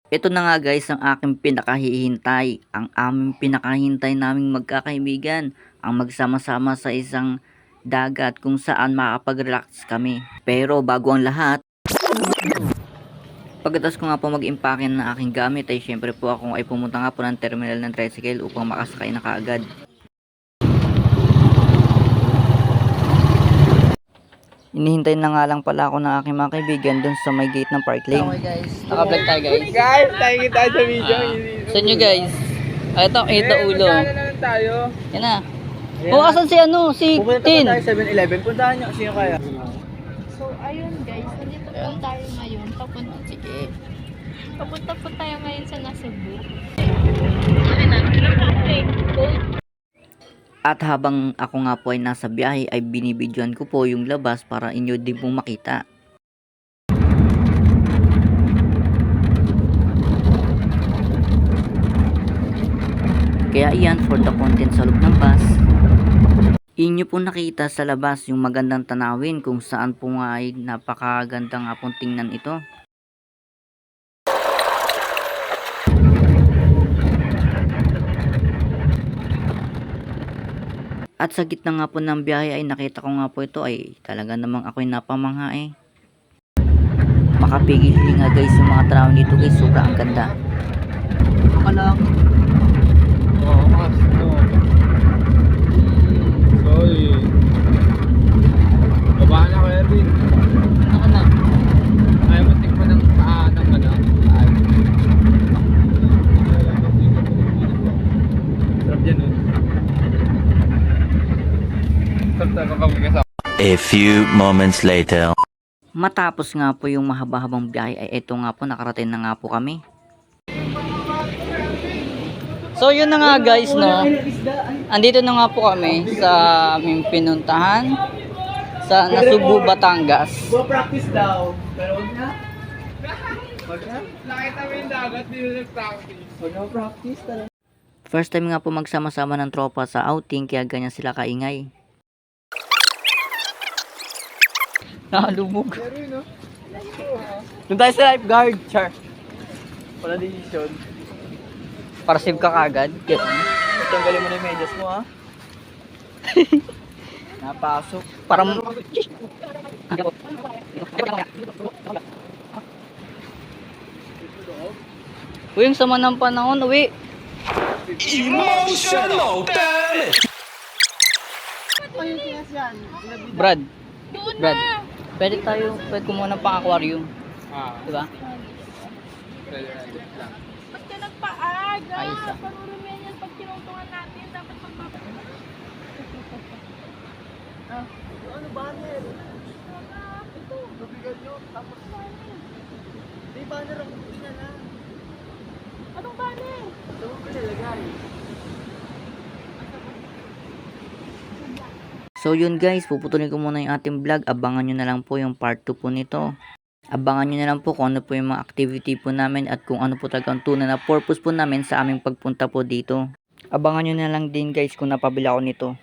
Ito na nga guys ang aking pinakahihintay, ang aming pinakahintay naming magkakaibigan, ang magsama-sama sa isang dagat kung saan makakapag-relax kami. Pero bago ang lahat, pagkatapos ko nga po mag-impake ng aking gamit ay syempre po ako ay pumunta nga po ng terminal ng tricycle upang makasakay na kaagad. Inihintay na nga lang pala ako ng aking mga kaibigan dun sa may gate ng park lane. Okay guys, naka-vlog tayo guys. Guys, tayo tayo sa video. Sa inyo guys. Ito, ito ulo. Magkano naman tayo? Yan na. O, asan si ano? Si Pupunta Tin. tayo 7-Eleven. Puntahan nyo. Sino kaya? So, ayun guys, nandito po tayo ngayon. Papunta po tayo ngayon sa Cebu. At habang ako nga po ay nasa biyahe ay binibidyoan ko po yung labas para inyo din pong makita. Kaya iyan for the content sa loob ng bus. Inyo po nakita sa labas yung magandang tanawin kung saan po nga ay napakaganda nga pong tingnan ito. At sa gitna nga po ng biyahe ay nakita ko nga po ito ay talaga namang ako'y napamangha eh. Makapigil nga guys yung mga tanawin dito guys, sobrang ang ganda. Saka lang. Oo, mas. Sorry. Baba na ko, Erwin. Ano na? Ayaw mo tingnan ng paa ng ano. Sarap yan, oh. A few moments later. Matapos nga po yung mahaba-habang biyahe ay eto nga po, nakarating na nga po kami. So yun na nga guys no. Andito na nga po kami sa aming pinuntahan sa Cebu, Batangas. Go practice daw. Pero huwag na. Huwag na. Nakita mo yung dagat, di na nag-practice. Huwag na practice talaga. First time nga po magsama-sama ng tropa sa outing kaya ganyan sila kaingay. Nakalubog. Erwin, no? Doon tayo sa lifeguard, Char. Wala decision. Para save ka kagad. Tanggalin mo na yung medyas mo, ha? Napasok. Para Uy, yung sama ng panahon, uwi. Emotional damage. Brad, Doon Brad. na! Pwede kumuha ng pang-aquarium. Diba? Ba't ka nagpaaga? Ayos ah. Parurumihan yan pag tinungtungan natin. Dapat magpapagawa. Ano banner? Ito, nabigan nyo. Tapos banner. Di banner ang na lang. Anong banner? Ito mo pinalagay. So yun guys, puputulin ko muna yung ating vlog. Abangan nyo na lang po yung part 2 po nito. Abangan nyo na lang po kung ano po yung mga activity po namin at kung ano po talagang tunay na purpose po namin sa aming pagpunta po dito. Abangan nyo na lang din guys kung napabila ko nito.